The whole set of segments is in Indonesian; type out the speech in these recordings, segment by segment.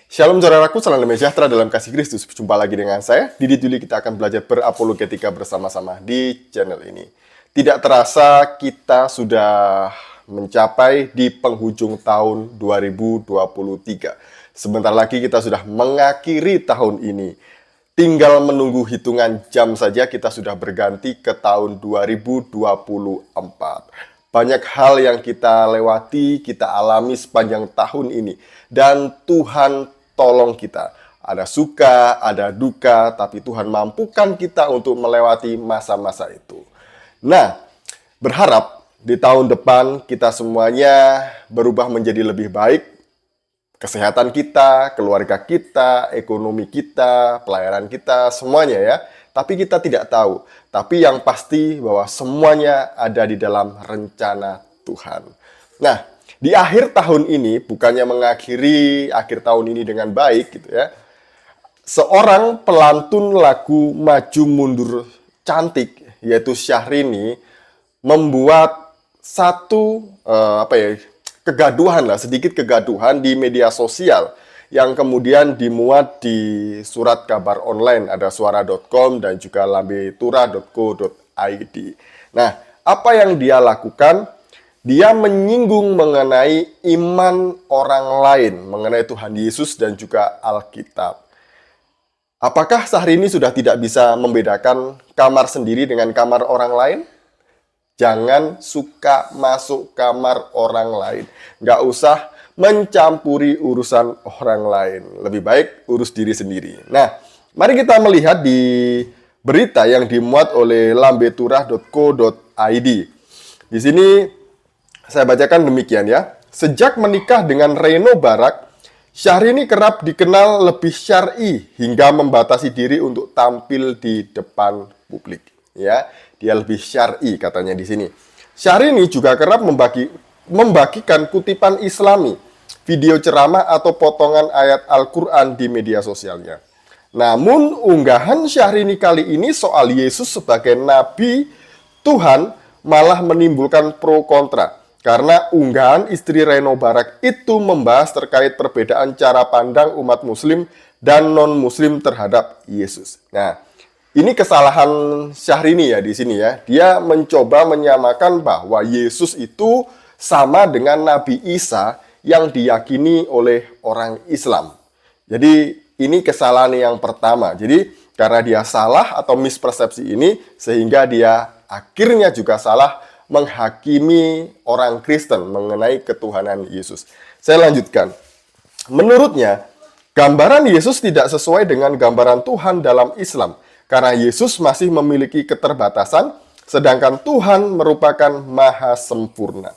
Shalom saudaraku, salam damai sejahtera dalam kasih Kristus. Jumpa lagi dengan saya, Didi Juli. Kita akan belajar berapologetika bersama-sama di channel ini. Tidak terasa kita sudah mencapai di penghujung tahun 2023. Sebentar lagi kita sudah mengakhiri tahun ini. Tinggal menunggu hitungan jam saja kita sudah berganti ke tahun 2024. Banyak hal yang kita lewati, kita alami sepanjang tahun ini. Dan Tuhan tolong kita. Ada suka, ada duka, tapi Tuhan mampukan kita untuk melewati masa-masa itu. Nah, berharap di tahun depan kita semuanya berubah menjadi lebih baik. Kesehatan kita, keluarga kita, ekonomi kita, pelayanan kita, semuanya ya. Tapi kita tidak tahu. Tapi yang pasti bahwa semuanya ada di dalam rencana Tuhan. Nah, di akhir tahun ini, bukannya mengakhiri akhir tahun ini dengan baik gitu ya. Seorang pelantun lagu maju mundur cantik, yaitu Syahrini, membuat satu sedikit kegaduhan di media sosial yang kemudian dimuat di surat kabar online, ada suara.com dan juga lambetura.co.id. Nah, apa yang dia lakukan? Dia menyinggung mengenai iman orang lain, mengenai Tuhan Yesus dan juga Alkitab. Apakah Syahrini sudah tidak bisa membedakan kamar sendiri dengan kamar orang lain? Jangan suka masuk kamar orang lain. Nggak usah mencampuri urusan orang lain. Lebih baik urus diri sendiri. Nah, mari kita melihat di berita yang dimuat oleh lambetura.co.id. Di sini saya bacakan demikian ya. Sejak menikah dengan Reno Barak, Syahrini kerap dikenal lebih syar'i hingga membatasi diri untuk tampil di depan publik. Ya, dia lebih syar'i katanya di sini. Syahrini juga kerap membagikan kutipan Islami, video ceramah atau potongan ayat Al-Quran di media sosialnya. Namun unggahan Syahrini kali ini soal Yesus sebagai Nabi Tuhan malah menimbulkan pro kontra. Karena unggahan istri Reno Barak itu membahas terkait perbedaan cara pandang umat muslim dan non-muslim terhadap Yesus. Nah, ini kesalahan Syahrini ya di sini ya. Dia mencoba menyamakan bahwa Yesus itu sama dengan Nabi Isa yang diyakini oleh orang Islam. Jadi ini kesalahan yang pertama. Jadi karena dia salah atau mispersepsi ini sehingga dia akhirnya juga salah menghakimi orang Kristen mengenai ketuhanan Yesus. Saya lanjutkan. Menurutnya, gambaran Yesus tidak sesuai dengan gambaran Tuhan dalam Islam. Karena Yesus masih memiliki keterbatasan, sedangkan Tuhan merupakan maha sempurna.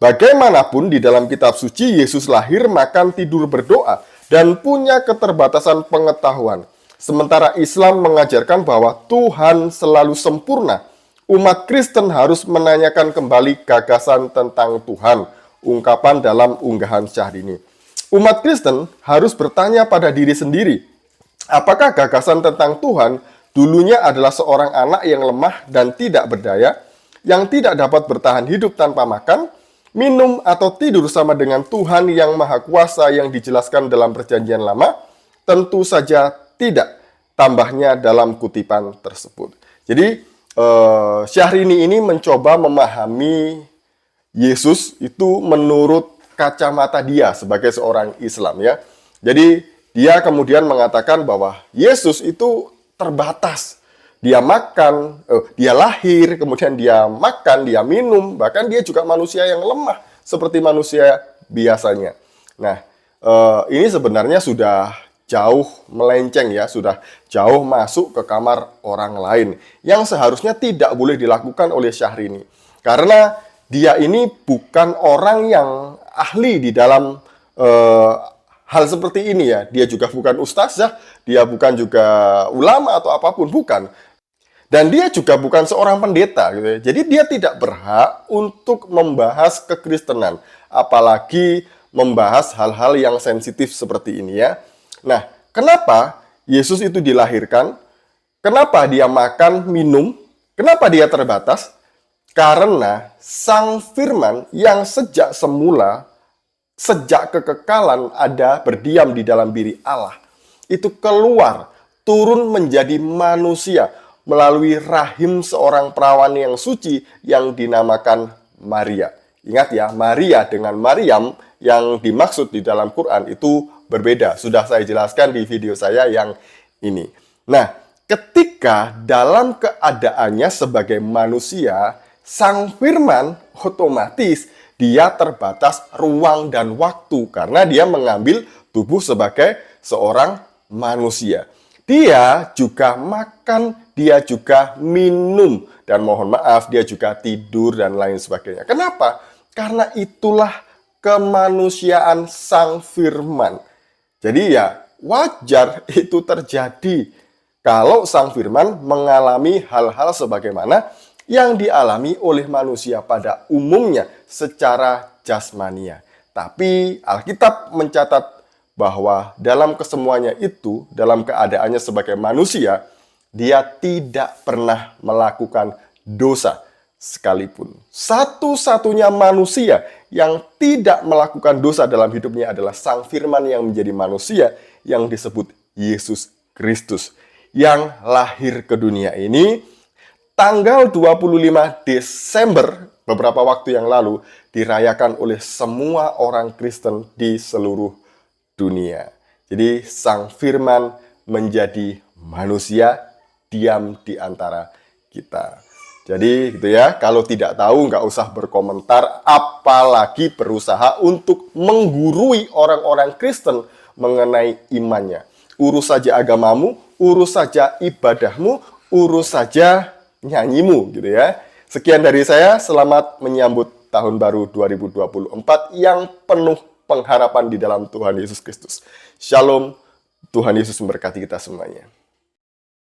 Bagaimanapun di dalam kitab suci, Yesus lahir, makan, tidur, berdoa, dan punya keterbatasan pengetahuan. Sementara Islam mengajarkan bahwa Tuhan selalu sempurna. Umat Kristen harus menanyakan kembali gagasan tentang Tuhan, ungkapan dalam unggahan Syahrini. Umat Kristen harus bertanya pada diri sendiri, apakah gagasan tentang Tuhan dulunya adalah seorang anak yang lemah dan tidak berdaya, yang tidak dapat bertahan hidup tanpa makan, minum, atau tidur sama dengan Tuhan yang Maha Kuasa yang dijelaskan dalam Perjanjian Lama? Tentu saja tidak, tambahnya dalam kutipan tersebut. Jadi, Syahrini ini mencoba memahami Yesus itu menurut kacamata dia sebagai seorang Islam ya. Jadi dia kemudian mengatakan bahwa Yesus itu terbatas. Dia makan, dia lahir, kemudian dia makan, dia minum, bahkan dia juga manusia yang lemah seperti manusia biasanya. Nah, ini sebenarnya sudah jauh melenceng ya, sudah jauh masuk ke kamar orang lain yang seharusnya tidak boleh dilakukan oleh Syahrini. Karena dia ini bukan orang yang ahli di dalam hal seperti ini ya. Dia juga bukan ustazah, dia bukan juga ulama atau apapun, bukan. Dan dia juga bukan seorang pendeta gitu ya. Jadi dia tidak berhak untuk membahas kekristenan, apalagi membahas hal-hal yang sensitif seperti ini ya. Nah, kenapa Yesus itu dilahirkan? Kenapa dia makan, minum? Kenapa dia terbatas? Karena Sang Firman yang sejak semula sejak kekekalan ada berdiam di dalam diri Allah, itu keluar, turun menjadi manusia melalui rahim seorang perawan yang suci yang dinamakan Maria. Ingat ya, Maria dengan Maryam yang dimaksud di dalam Quran itu berbeda. Sudah saya jelaskan di video saya yang ini. Nah, ketika dalam keadaannya sebagai manusia, Sang Firman otomatis dia terbatas ruang dan waktu karena dia mengambil tubuh sebagai seorang manusia. Dia juga makan, dia juga minum, dan mohon maaf, dia juga tidur dan lain sebagainya. Kenapa? Karena itulah kemanusiaan Sang Firman. Jadi ya wajar itu terjadi kalau Sang Firman mengalami hal-hal sebagaimana yang dialami oleh manusia pada umumnya secara jasmania. Tapi Alkitab mencatat bahwa dalam kesemuanya itu, dalam keadaannya sebagai manusia, dia tidak pernah melakukan dosa sekalipun. Satu-satunya manusia yang tidak melakukan dosa dalam hidupnya adalah Sang Firman yang menjadi manusia yang disebut Yesus Kristus, yang lahir ke dunia ini tanggal 25 Desember beberapa waktu yang lalu dirayakan oleh semua orang Kristen di seluruh dunia. Jadi Sang Firman menjadi manusia diam di antara kita. Jadi gitu ya, kalau tidak tahu nggak usah berkomentar, apalagi berusaha untuk menggurui orang-orang Kristen mengenai imannya. Urus saja agamamu, urus saja ibadahmu, urus saja nyanyimu gitu ya. Sekian dari saya, selamat menyambut tahun baru 2024 yang penuh pengharapan di dalam Tuhan Yesus Kristus. Shalom, Tuhan Yesus memberkati kita semuanya.